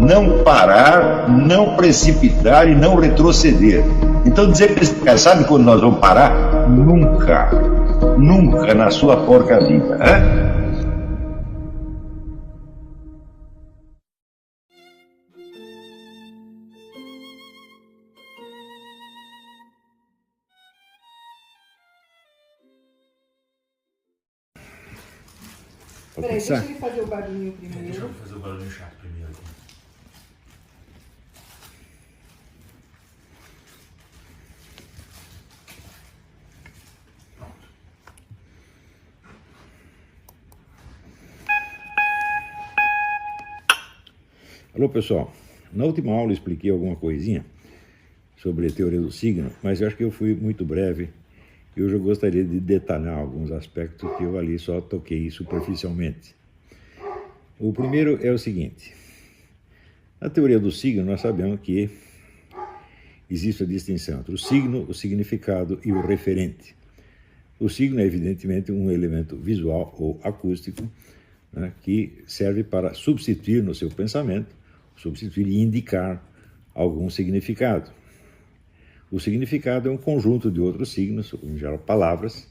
não parar, não precipitar e não retroceder. Então dizer para esse cara, sabe quando nós vamos parar? Nunca. Nunca na sua porca vida. Né? Peraí, deixa ele fazer o barulhinho primeiro. Deixa eu fazer o barulhinho chato primeiro aqui. Alô, pessoal. Na última aula eu expliquei alguma coisinha sobre a teoria do signo, mas eu acho que eu fui muito breve e hoje eu gostaria de detalhar alguns aspectos que eu ali só toquei superficialmente. O primeiro é o seguinte: na teoria do signo nós sabemos que existe a distinção entre o signo, o significado e o referente. O signo é evidentemente um elemento visual ou acústico, né, que serve para substituir no seu pensamento, substituir e indicar algum significado. O significado é um conjunto de outros signos, em geral palavras,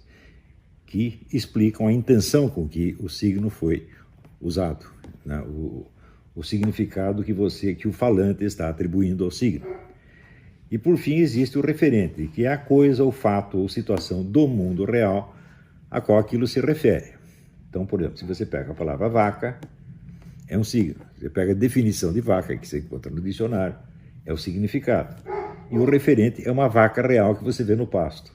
que explicam a intenção com que o signo foi usado, né? O significado que o falante está atribuindo ao signo. E por fim existe o referente, que é a coisa, o fato ou situação do mundo real a qual aquilo se refere. Então, por exemplo, se você pega a palavra vaca, é um signo. Você pega a definição de vaca, que você encontra no dicionário, é o significado. E o referente é uma vaca real que você vê no pasto.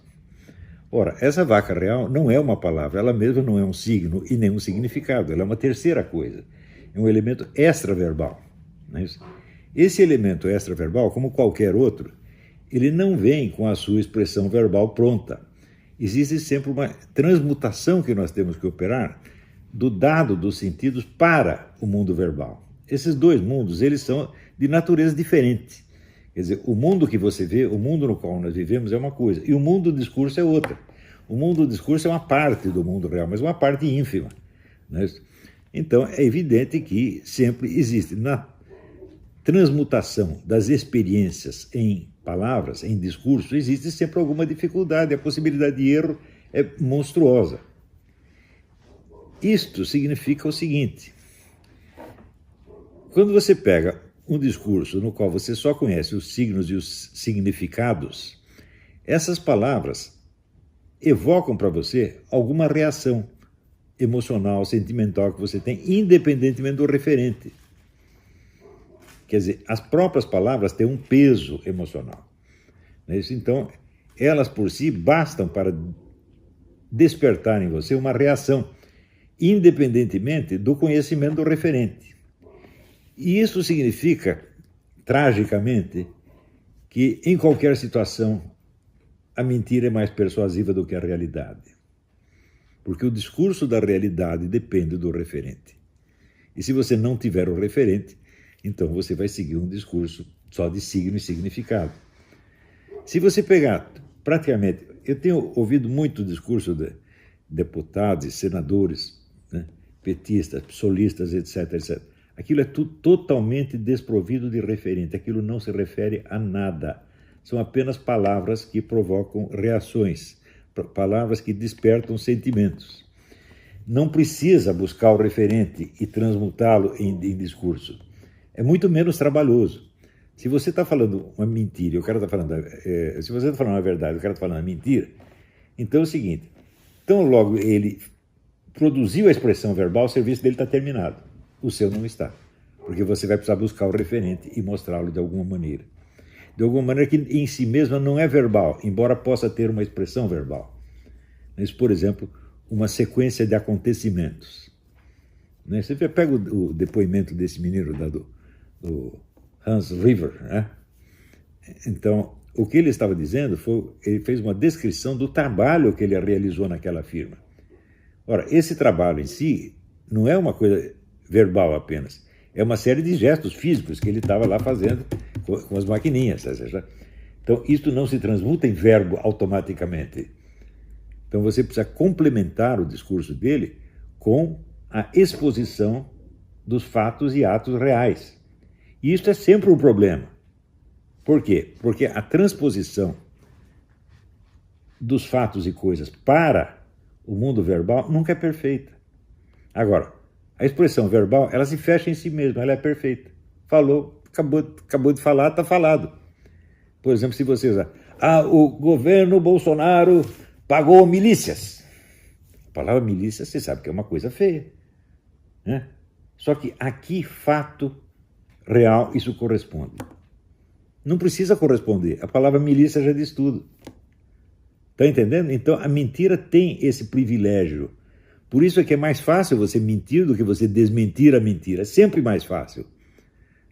Ora, essa vaca real não é uma palavra, ela mesma não é um signo e nem um significado, ela é uma terceira coisa, é um elemento extraverbal. Não é isso? Esse elemento extraverbal, como qualquer outro, ele não vem com a sua expressão verbal pronta. Existe sempre uma transmutação que nós temos que operar do dado dos sentidos para o mundo verbal. Esses dois mundos, eles são de natureza diferente. Quer dizer, o mundo que você vê, o mundo no qual nós vivemos é uma coisa, e o mundo do discurso é outra. O mundo do discurso é uma parte do mundo real, mas uma parte ínfima. Não é isso? Então, é evidente que sempre existe, na transmutação das experiências em palavras, em discurso, existe sempre alguma dificuldade, a possibilidade de erro é monstruosa. Isto significa o seguinte: quando você pega um discurso no qual você só conhece os signos e os significados, essas palavras evocam para você alguma reação emocional, sentimental que você tem, independentemente do referente. Quer dizer, as próprias palavras têm um peso emocional. Não é isso? Então, elas por si bastam para despertar em você uma reação, independentemente do conhecimento do referente. E isso significa, tragicamente, que em qualquer situação a mentira é mais persuasiva do que a realidade. Porque o discurso da realidade depende do referente. E se você não tiver o referente, então você vai seguir um discurso só de signo e significado. Se você pegar, praticamente, eu tenho ouvido muito discurso de deputados, senadores, né, petistas, solistas, etc, etc. Aquilo é tudo totalmente desprovido de referente, aquilo não se refere a nada. São apenas palavras que provocam reações, palavras que despertam sentimentos. Não precisa buscar o referente e transmutá-lo em discurso. É muito menos trabalhoso. Se você está falando uma mentira, o cara está falando, se você está falando a verdade, o cara está falando a mentira, então é o seguinte: tão logo ele produziu a expressão verbal, o serviço dele está terminado. O seu não está, porque você vai precisar buscar o referente e mostrá-lo de alguma maneira. De alguma maneira que em si mesma não é verbal, embora possa ter uma expressão verbal. Mas, por exemplo, uma sequência de acontecimentos. Você pega o depoimento desse menino do Hans River, né? Então, o que ele estava dizendo foi, ele fez uma descrição do trabalho que ele realizou naquela firma. Ora, esse trabalho em si não é uma coisa verbal apenas, é uma série de gestos físicos que ele estava lá fazendo com as maquininhas. Então, isto não se transmuta em verbo automaticamente. Então, você precisa complementar o discurso dele com a exposição dos fatos e atos reais. E isso é sempre um problema. Por quê? Porque a transposição dos fatos e coisas para o mundo verbal nunca é perfeita. Agora, a expressão verbal, ela se fecha em si mesma, ela é perfeita. Falou, acabou de falar, está falado. Por exemplo, se você usar, o governo Bolsonaro pagou milícias. A palavra milícia, você sabe que é uma coisa feia, né? Só que aqui, fato real, isso corresponde. Não precisa corresponder. A palavra milícia já diz tudo. Está entendendo? Então, a mentira tem esse privilégio. Por isso é que é mais fácil você mentir do que você desmentir a mentira. É sempre mais fácil.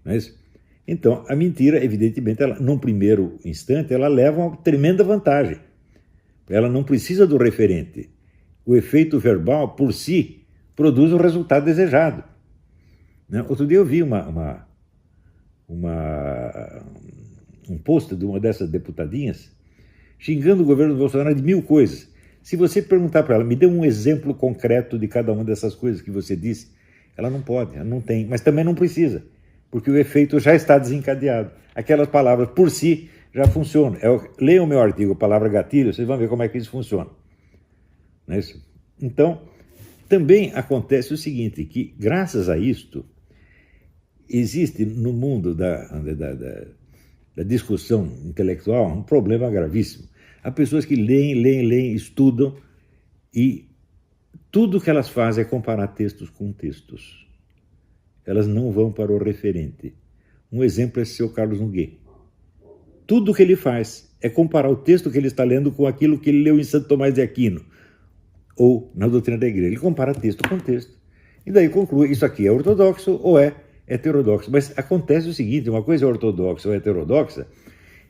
Não é isso? Então, a mentira, evidentemente, ela, num primeiro instante, ela leva uma tremenda vantagem. Ela não precisa do referente. O efeito verbal, por si, produz o resultado desejado. Né? Outro dia eu vi um post de uma dessas deputadinhas xingando o governo do Bolsonaro de 1000 coisas. Se você perguntar para ela, me dê um exemplo concreto de cada uma dessas coisas que você disse, ela não pode, ela não tem, mas também não precisa, porque o efeito já está desencadeado. Aquelas palavras por si já funcionam. Leiam o meu artigo, Palavra Gatilho, vocês vão ver como é que isso funciona. Não é isso? Então, também acontece o seguinte, que graças a isto, existe no mundo da discussão intelectual um problema gravíssimo. Há pessoas que leem, estudam e tudo que elas fazem é comparar textos com textos. Elas não vão para o referente. Um exemplo é o seu Carlos Nogueira. Tudo que ele faz é comparar o texto que ele está lendo com aquilo que ele leu em Santo Tomás de Aquino ou na doutrina da igreja. Ele compara texto com texto. E daí conclui, isso aqui é ortodoxo ou é heterodoxo. Mas acontece o seguinte, uma coisa é ortodoxa ou heterodoxa,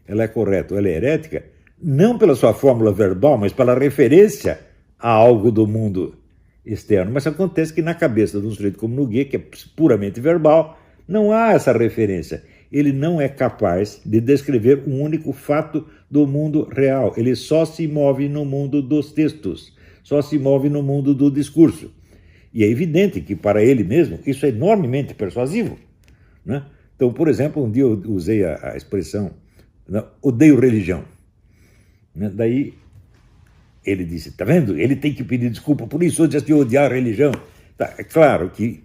ela é correta ou ela é herética, não pela sua fórmula verbal, mas pela referência a algo do mundo externo. Mas acontece que na cabeça de um sujeito como Nogueira, que é puramente verbal, não há essa referência. Ele não é capaz de descrever um único fato do mundo real. Ele só se move no mundo dos textos, só se move no mundo do discurso. E é evidente que para ele mesmo isso é enormemente persuasivo, né? Então, por exemplo, um dia eu usei a expressão, né, odeio religião. Né? Daí ele disse, tá vendo? Ele tem que pedir desculpa por isso, antes de odiar a religião. Tá, é claro que...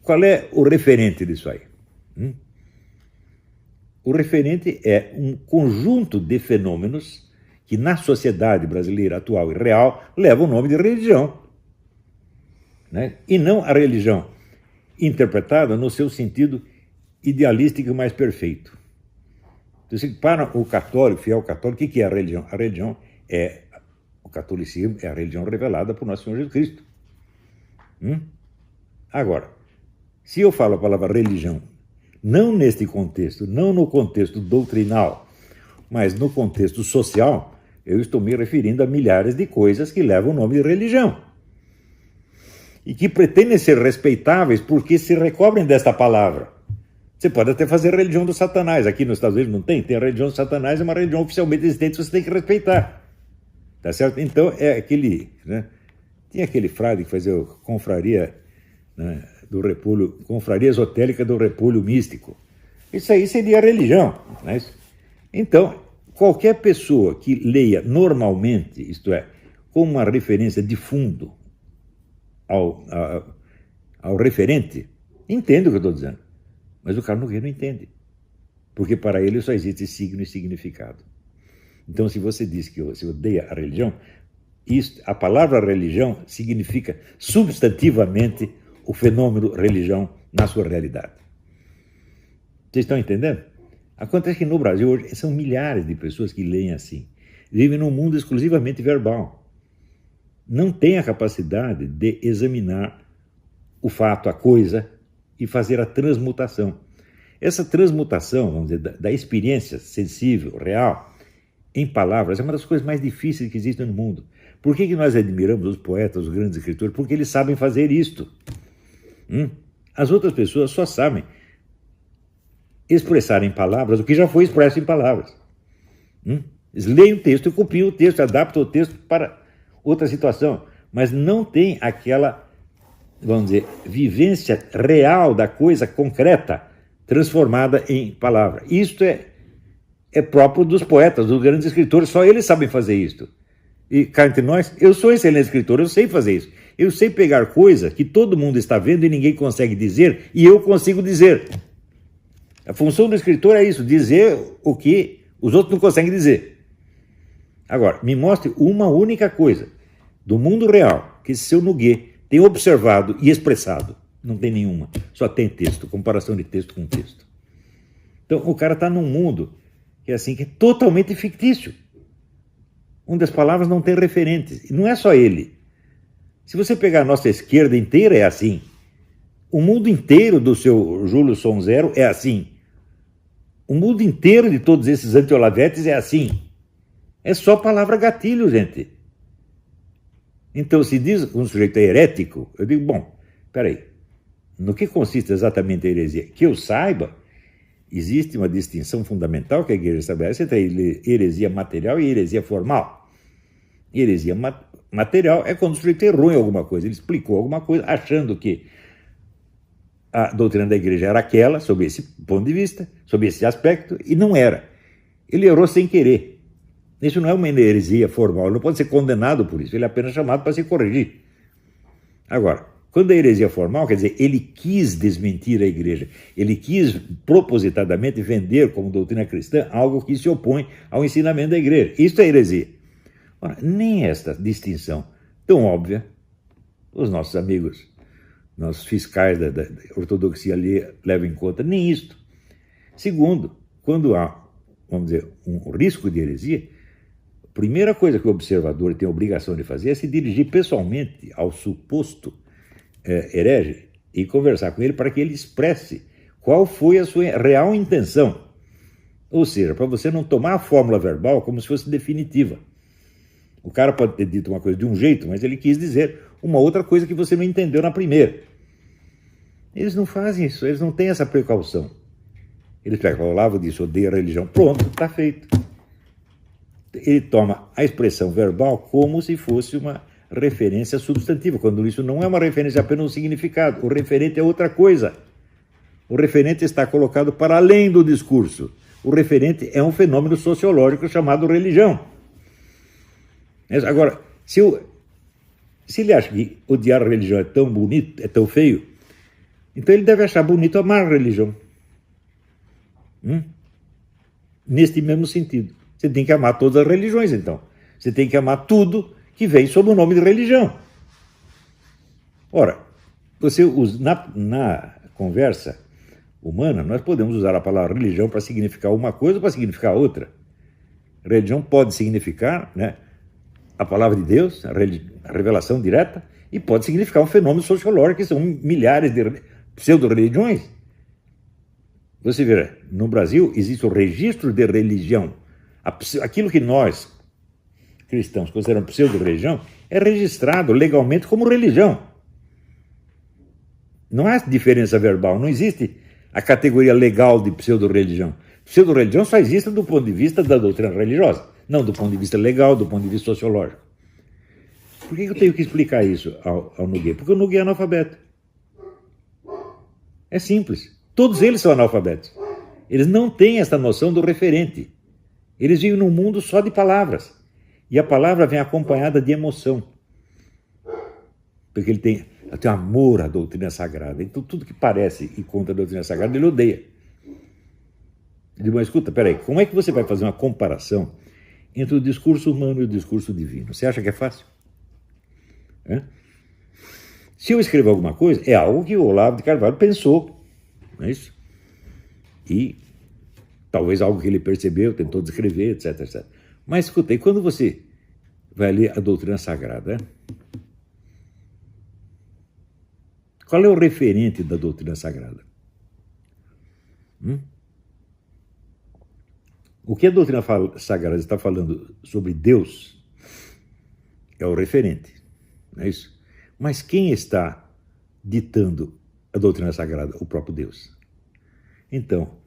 Qual é o referente disso aí? O referente é um conjunto de fenômenos que na sociedade brasileira atual e real levam o nome de religião. Né? E não a religião interpretada no seu sentido idealístico mais perfeito. Então, para o católico, fiel católico, o que é a religião? A religião é, o catolicismo é a religião revelada por nosso Senhor Jesus Cristo. Agora, se eu falo a palavra religião, não neste contexto, não no contexto doutrinal, mas no contexto social, eu estou me referindo a milhares de coisas que levam o nome de religião. E que pretendem ser respeitáveis porque se recobrem desta palavra. Você pode até fazer a religião do Satanás. Aqui nos Estados Unidos não tem. Tem a religião do Satanás, é uma religião oficialmente existente, você tem que respeitar. Tá certo? Então, é aquele... Né? Tinha aquele frade que fazia confraria, né, do repolho, confraria esotérica do repolho místico. Isso aí seria a religião. Né? Então, qualquer pessoa que leia normalmente, isto é, com uma referência de fundo ao referente, entende o que eu estou dizendo. Mas o Carlos Nogueira não entende. Porque para ele só existe signo e significado. Então, se você diz que você odeia a religião, a palavra religião significa substantivamente o fenômeno religião na sua realidade. Vocês estão entendendo? Acontece que no Brasil hoje são milhares de pessoas que leem assim. Vivem num mundo exclusivamente verbal. Não têm a capacidade de examinar o fato, a coisa, e fazer a transmutação. Essa transmutação, vamos dizer, da experiência sensível, real, em palavras, é uma das coisas mais difíceis que existem no mundo. Por que nós admiramos os poetas, os grandes escritores? Porque eles sabem fazer isto. As outras pessoas só sabem expressar em palavras o que já foi expresso em palavras. Eles leem o texto, copiam o texto, adaptam o texto para outra situação, mas não tem aquela, vamos dizer, vivência real da coisa concreta transformada em palavra. Isto é próprio dos poetas, dos grandes escritores, só eles sabem fazer isto. E cá entre nós, eu sou excelente escritor, eu sei fazer isso. Eu sei pegar coisa que todo mundo está vendo e ninguém consegue dizer, e eu consigo dizer. A função do escritor é isso, dizer o que os outros não conseguem dizer. Agora, me mostre uma única coisa do mundo real que esse seu Noguet tem observado e expressado. Não tem nenhuma, só tem texto, comparação de texto com texto. Então, o cara está num mundo que é assim, que é totalmente fictício, onde as palavras não têm referentes. E não é só ele. Se você pegar a nossa esquerda inteira, é assim. O mundo inteiro do seu Júlio Sonzero é assim. O mundo inteiro de todos esses anti-Olavetes é assim. É só palavra gatilho, gente. Então, se diz que um sujeito é herético, eu digo, bom, peraí, no que consiste exatamente a heresia? Que eu saiba, existe uma distinção fundamental que a igreja estabelece entre a heresia material e a heresia formal. Heresia material é quando o sujeito errou em alguma coisa, ele explicou alguma coisa achando que a doutrina da igreja era aquela, sob esse ponto de vista, sob esse aspecto, e não era. Ele errou sem querer. Isso não é uma heresia formal, ele não pode ser condenado por isso, ele é apenas chamado para se corrigir. Agora, quando a heresia formal, quer dizer, ele quis desmentir a igreja, ele quis propositadamente vender como doutrina cristã algo que se opõe ao ensinamento da igreja. Isso é heresia. Ora, nem esta distinção tão óbvia, os nossos amigos, nossos fiscais da ortodoxia ali levam em conta, nem isto. Segundo, quando há, vamos dizer, um risco de heresia, a primeira coisa que o observador tem a obrigação de fazer é se dirigir pessoalmente ao suposto herege e conversar com ele para que ele expresse qual foi a sua real intenção. Ou seja, para você não tomar a fórmula verbal como se fosse definitiva. O cara pode ter dito uma coisa de um jeito, mas ele quis dizer uma outra coisa que você não entendeu na primeira. Eles não fazem isso, eles não têm essa precaução. Eles pegam, o Olavo disse, odeia a religião. Pronto, está feito. Ele toma a expressão verbal como se fosse uma referência substantiva, quando isso não é uma referência, é apenas um significado. O referente é outra coisa. O referente está colocado para além do discurso. O referente é um fenômeno sociológico chamado religião. Agora, se ele acha que odiar a religião é tão bonito, é tão feio, então ele deve achar bonito amar a religião. Neste mesmo sentido. Você tem que amar todas as religiões, então. Você tem que amar tudo que vem sob o nome de religião. Ora, você usa, na conversa humana, nós podemos usar a palavra religião para significar uma coisa ou para significar outra. Religião pode significar, né, a palavra de Deus, a revelação direta, e pode significar um fenômeno sociológico, que são milhares de pseudo-religiões. Você vê, no Brasil existe o registro de religião. Aquilo que nós, cristãos, consideramos pseudo-religião, é registrado legalmente como religião. Não há diferença verbal, não existe a categoria legal de pseudo-religião. Pseudo-religião só existe do ponto de vista da doutrina religiosa, não do ponto de vista legal, do ponto de vista sociológico. Por que eu tenho que explicar isso ao Noguet? Porque o Noguet é analfabeto. É simples. Todos eles são analfabetos. Eles não têm essa noção do referente. Eles vivem num mundo só de palavras. E a palavra vem acompanhada de emoção. Porque ele tem amor à doutrina sagrada. Então, tudo que parece e contra a doutrina sagrada, ele odeia. Ele diz, mas escuta, peraí, como é que você vai fazer uma comparação entre o discurso humano e o discurso divino? Você acha que é fácil? Se eu escrever alguma coisa, é algo que o Olavo de Carvalho pensou. Não é isso? E talvez algo que ele percebeu, tentou descrever, etc, etc. Mas, escutei, quando você vai ler a doutrina sagrada, qual é o referente da doutrina sagrada? O que a doutrina sagrada está falando sobre Deus é o referente, não é isso? Mas quem está ditando a doutrina sagrada? O próprio Deus. Então,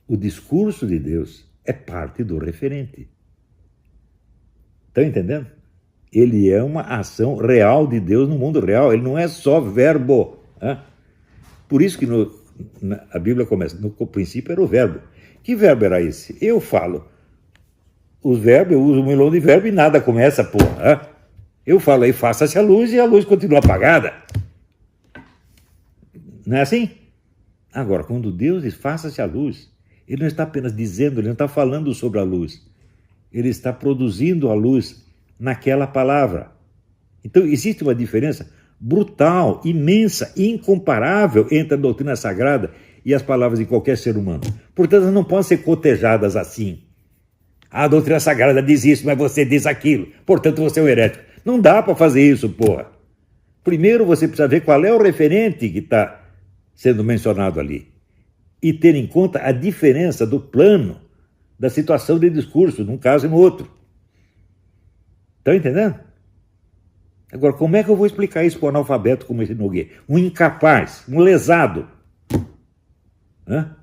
o discurso de Deus é parte do referente. Estão entendendo? Ele é uma ação real de Deus no mundo real, ele não é só verbo. Por isso que A Bíblia começa, no princípio era o verbo. Que verbo era esse? Eu falo. Os verbos, eu uso um milhão de verbos e nada começa, porra. Eu falo aí, faça-se a luz e a luz continua apagada. Não é assim? Agora, quando Deus diz faça-se a luz, Ele não está apenas dizendo, Ele não está falando sobre a luz. Ele está produzindo a luz naquela palavra. Então, existe uma diferença brutal, imensa, incomparável entre a doutrina sagrada e as palavras de qualquer ser humano. Portanto, elas não podem ser cotejadas assim. A doutrina sagrada diz isso, mas você diz aquilo. Portanto, você é um herético. Não dá para fazer isso, porra. Primeiro, você precisa ver qual é o referente que está sendo mencionado ali. E ter em conta a diferença do plano, da situação de discurso, num caso e no outro. Estão entendendo? Agora, como é que eu vou explicar isso para um analfabeto como esse Nogueira? Um incapaz, um lesado. Hã?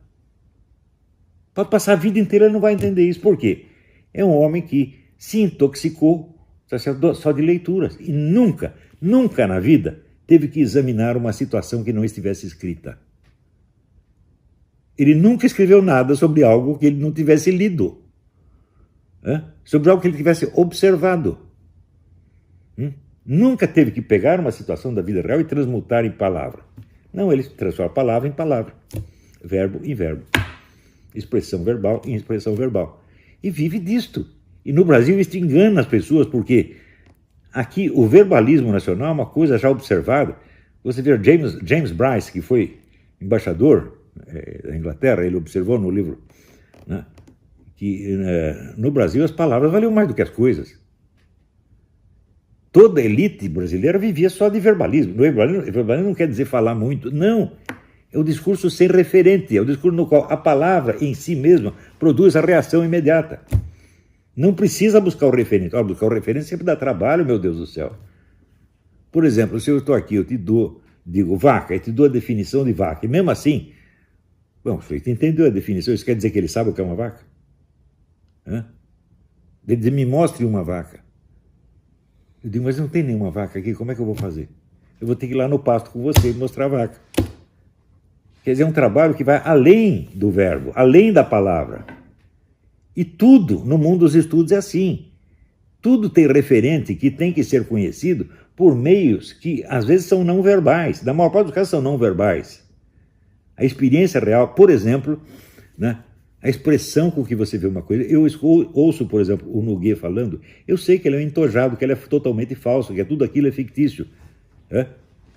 Pode passar a vida inteira e ele não vai entender isso. Por quê? É um homem que se intoxicou só de leituras. E nunca na vida teve que examinar uma situação que não estivesse escrita. Ele nunca escreveu nada sobre algo que ele não tivesse lido. Sobre algo que ele tivesse observado. Nunca teve que pegar uma situação da vida real e transmutar em palavra. Não, ele transforma palavra em palavra. Verbo em verbo. Expressão verbal em expressão verbal. E vive disto. E no Brasil isso engana as pessoas, porque aqui o verbalismo nacional é uma coisa já observada. Você vê James Bryce, que foi embaixador da Inglaterra, ele observou no livro, né, que no Brasil as palavras valiam mais do que as coisas. Toda a elite brasileira vivia só de verbalismo. Verbalismo não quer dizer falar muito, não. É o discurso sem referente, é o discurso no qual a palavra em si mesma produz a reação imediata. Não precisa buscar o referente. Buscar o referente sempre dá trabalho, meu Deus do céu. Por exemplo, se eu estou aqui, eu te digo vaca, e te dou a definição de vaca, e mesmo assim, bom, você entendeu a definição, isso quer dizer que ele sabe o que é uma vaca? Ele diz, me mostre uma vaca. Eu digo, mas não tem nenhuma vaca aqui, como é que eu vou fazer? Eu vou ter que ir lá no pasto com você e mostrar a vaca. Quer dizer, é um trabalho que vai além do verbo, além da palavra. E tudo no mundo dos estudos é assim. Tudo tem referente que tem que ser conhecido por meios que às vezes são não verbais. Na maior parte dos casos são não verbais. A experiência real, por exemplo, né, a expressão com que você vê uma coisa. Eu ouço, por exemplo, o Nogueira falando, eu sei que ele é um entojado, que ele é totalmente falso, que tudo aquilo é fictício.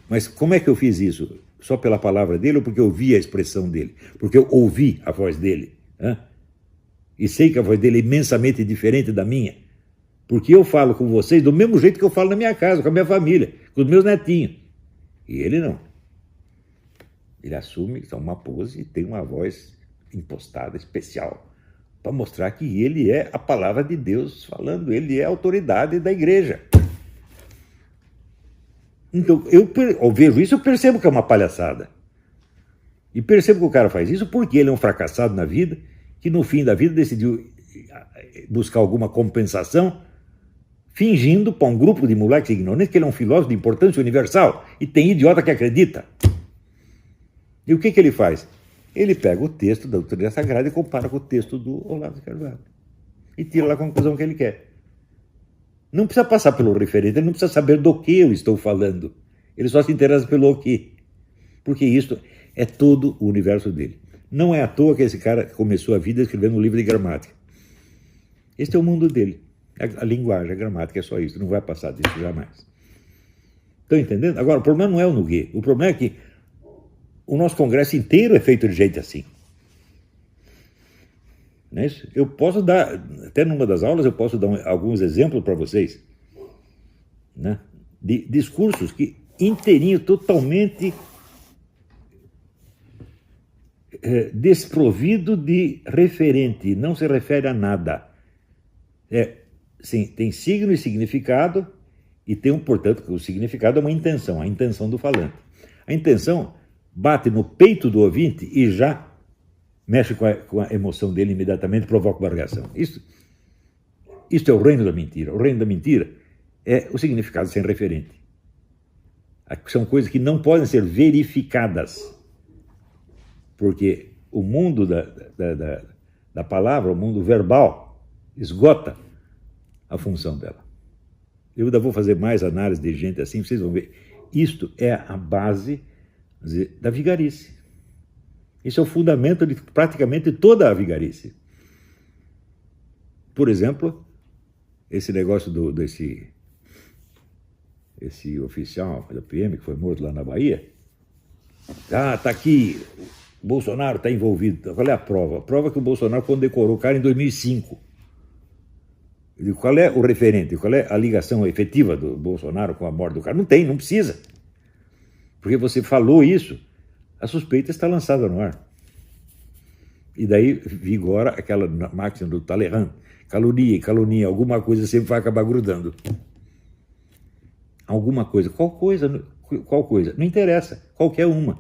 Mas como é que eu fiz isso? Só pela palavra dele ou porque eu vi a expressão dele? Porque eu ouvi a voz dele? E sei que a voz dele é imensamente diferente da minha. Porque eu falo com vocês do mesmo jeito que eu falo na minha casa, com a minha família, com os meus netinhos. E ele não. Ele assume uma pose e tem uma voz impostada, especial, para mostrar que ele é a palavra de Deus falando, ele é a autoridade da igreja. Então, eu vejo isso, eu percebo que é uma palhaçada. E percebo que o cara faz isso porque ele é um fracassado na vida, que no fim da vida decidiu buscar alguma compensação, fingindo para um grupo de moleques ignorantes que ele é um filósofo de importância universal, e tem idiota que acredita. E o que ele faz? Ele pega o texto da doutrina sagrada e compara com o texto do Olavo de Carvalho. E tira a conclusão que ele quer. Não precisa passar pelo referente, ele não precisa saber do que eu estou falando. Ele só se interessa pelo o que. Porque isso é todo o universo dele. Não é à toa que esse cara começou a vida escrevendo um livro de gramática. Este é o mundo dele. A linguagem, a gramática é só isso. Não vai passar disso jamais. Estão entendendo? Agora, o problema não é o Nogueira. O problema é que o nosso congresso inteiro é feito de jeito assim. Não é isso? Eu posso dar, até numa das aulas, eu posso dar alguns exemplos para vocês, né, de discursos que inteirinho, totalmente desprovido de referente, não se refere a nada. Sim, tem signo e significado, e tem, portanto, o significado é uma intenção, a intenção do falante. A intenção bate no peito do ouvinte e já mexe com a emoção dele imediatamente, provoca uma reação. Isto é o reino da mentira. O reino da mentira é o significado sem referente. São coisas que não podem ser verificadas. porque o mundo da palavra, o mundo verbal, esgota a função dela. Eu ainda vou fazer mais análise de gente assim, vocês vão ver. Isto é a base, quer dizer, da vigarice. Isso é o fundamento de praticamente toda a vigarice. Por exemplo, esse negócio esse oficial da PM que foi morto lá na Bahia. Ah, tá aqui, o Bolsonaro está envolvido. Qual é a prova? A prova é que o Bolsonaro condecorou o cara em 2005. Eu digo, qual é o referente? Qual é a ligação efetiva do Bolsonaro com a morte do cara? Não tem, não precisa. Porque você falou isso, a suspeita está lançada no ar. E daí vigora aquela máxima do Talleyrand. Calunia, alguma coisa sempre vai acabar grudando. Alguma coisa. Qual coisa? Não interessa, qualquer uma.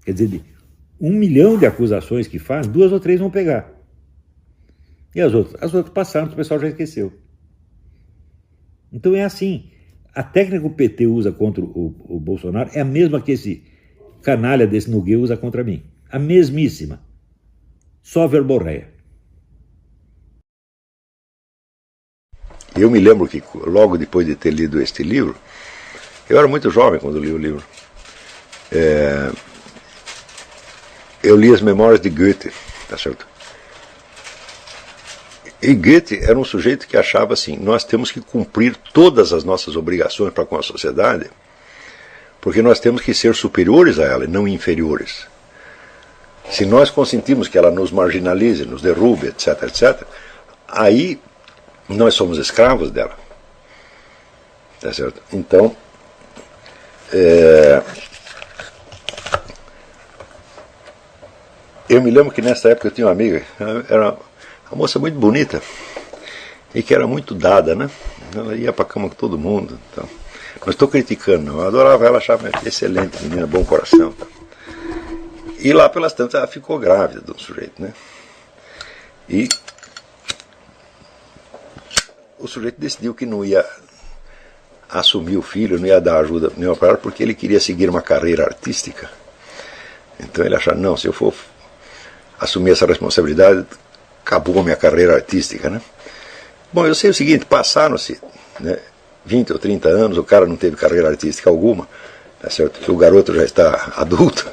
Quer dizer, de 1 milhão de acusações que faz, 2 ou 3 vão pegar. E as outras? As outras passaram, o pessoal já esqueceu. Então é assim. A técnica que o PT usa contra o Bolsonaro é a mesma que esse canalha desse Nogueira usa contra mim. A mesmíssima. Só verborreia. Eu me lembro que logo depois de ter lido este livro, eu era muito jovem quando li o livro, eu li as memórias de Goethe, tá certo? E Goethe era um sujeito que achava assim, nós temos que cumprir todas as nossas obrigações para com a sociedade, porque nós temos que ser superiores a ela e não inferiores. Se nós consentimos que ela nos marginalize, nos derrube, etc., etc., aí nós somos escravos dela. Tá certo? Então, eu me lembro que nessa época eu tinha uma amiga, era uma moça muito bonita e que era muito dada, né? Ela ia para a cama com todo mundo. Então. Não estou criticando, não. Eu adorava ela, achava excelente, menina, bom coração. E lá pelas tantas ela ficou grávida de um sujeito, né? E o sujeito decidiu que não ia assumir o filho, não ia dar ajuda nenhuma para ela, porque ele queria seguir uma carreira artística. Então ele achava, não, se eu for assumir essa responsabilidade, acabou a minha carreira artística, né? Bom, eu sei o seguinte, passaram-se, né, 20 ou 30 anos, o cara não teve carreira artística alguma, tá certo? Que o garoto já está adulto.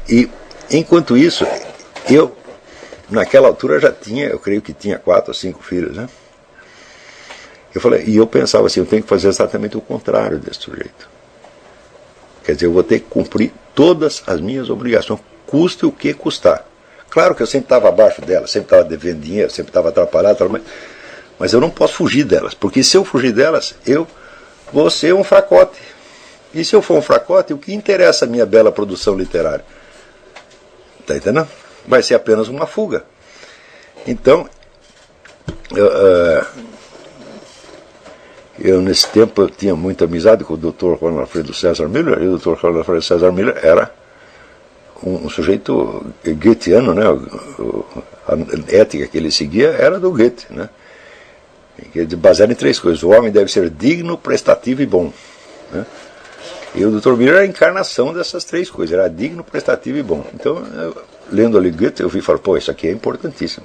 E enquanto isso, eu naquela altura já tinha, eu creio que tinha 4 ou 5 filhos, né? Eu falei, e eu pensava assim, eu tenho que fazer exatamente o contrário desse sujeito. Quer dizer, eu vou ter que cumprir todas as minhas obrigações, custe o que custar. Claro que eu sempre estava abaixo delas, sempre estava devendo dinheiro, sempre estava atrapalhado, mas eu não posso fugir delas, porque se eu fugir delas, eu vou ser um fracote. E se eu for um fracote, o que interessa a minha bela produção literária? Está entendendo? Vai ser apenas uma fuga. Então, eu nesse tempo eu tinha muita amizade com o Dr. Juan Alfredo César Miller, e o Dr. Juan Alfredo César Miller era um sujeito goetheano, né? A ética que ele seguia era do Goethe, né? Baseado em 3 coisas. O homem deve ser digno, prestativo e bom, né? E o Dr. Miller era a encarnação dessas 3 coisas, era digno, prestativo e bom. Então, lendo ali Goethe, eu vi e falei, pô, isso aqui é importantíssimo.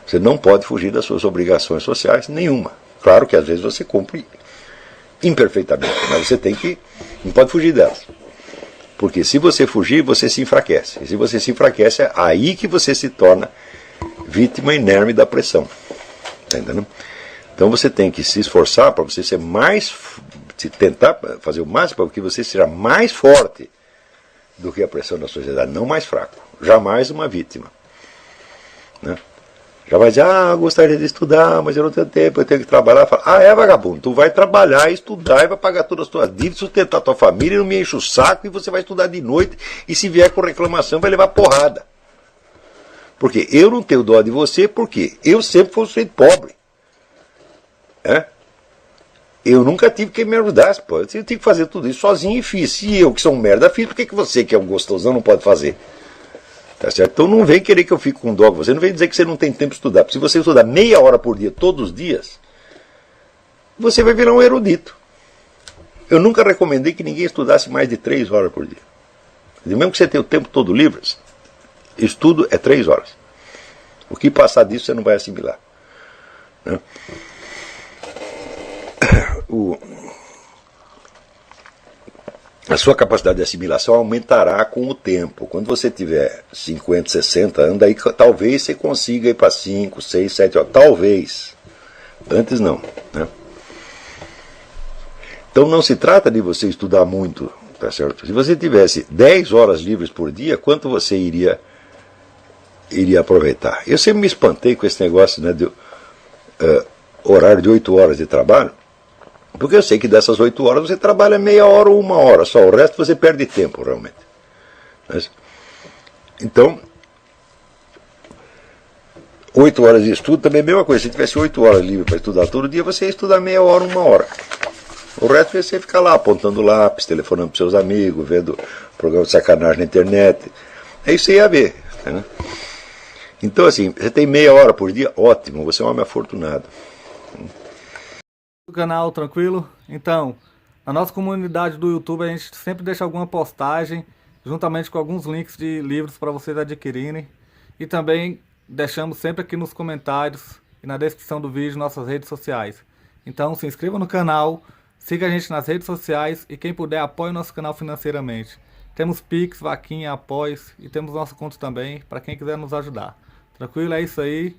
Você não pode fugir das suas obrigações sociais, nenhuma. Claro que às vezes você cumpre imperfeitamente, mas você não pode fugir delas. Porque se você fugir, você se enfraquece. E se você se enfraquece, é aí que você se torna vítima inerme da pressão. Tá entendendo? Então você tem que se esforçar para você ser mais, tentar fazer o máximo para que você seja mais forte do que a pressão da sociedade, não mais fraco. Jamais uma vítima. Né? Jamais dizer, eu gostaria de estudar, mas eu não tenho tempo, eu tenho que trabalhar. Fala, é vagabundo, tu vai trabalhar, estudar e vai pagar todas as tuas dívidas, sustentar a tua família, não me enche o saco e você vai estudar de noite e se vier com reclamação vai levar porrada. Porque eu não tenho dó de você, porque eu sempre fui um sujeito pobre. Eu nunca tive quem me ajudasse, pô. Eu tive que fazer tudo isso sozinho e fiz. Se eu, que sou um merda, fiz, por que você, que é um gostosão, não pode fazer? Tá certo? Então não vem querer que eu fique com dó. Você não vem dizer que você não tem tempo de estudar. Porque se você estudar meia hora por dia, todos os dias, você vai virar um erudito. Eu nunca recomendei que ninguém estudasse mais de 3 horas por dia. Mesmo que você tenha o tempo todo livre, estudo é 3 horas. O que passar disso você não vai assimilar. Né? A sua capacidade de assimilação aumentará com o tempo. Quando você tiver 50, 60 anos, daí talvez você consiga ir para 5, 6, 7 horas. Talvez. Antes não. Né? Então não se trata de você estudar muito. Tá certo? Se você tivesse 10 horas livres por dia, quanto você iria aproveitar? Eu sempre me espantei com esse negócio, né, de horário de 8 horas de trabalho. Porque eu sei que dessas 8 horas você trabalha meia hora ou 1 hora só, o resto você perde tempo realmente. Então, 8 horas de estudo também é a mesma coisa. Se tivesse 8 horas livre para estudar todo dia, você ia estudar meia hora, 1 hora. O resto você fica lá apontando lápis, telefonando para seus amigos, vendo programa de sacanagem na internet. É isso que você ia ver. Né? Então, assim, você tem meia hora por dia, ótimo, você é um homem afortunado. O canal tranquilo? Então, na nossa comunidade do YouTube a gente sempre deixa alguma postagem juntamente com alguns links de livros para vocês adquirirem, e também deixamos sempre aqui nos comentários e na descrição do vídeo nossas redes sociais. Então se inscreva no canal, siga a gente nas redes sociais e quem puder apoie o nosso canal financeiramente. Temos Pix, Vaquinha, Apoios e temos nossa conta também para quem quiser nos ajudar. Tranquilo? É isso aí.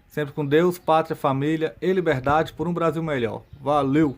Sempre com Deus, pátria, família e liberdade por um Brasil melhor. Valeu!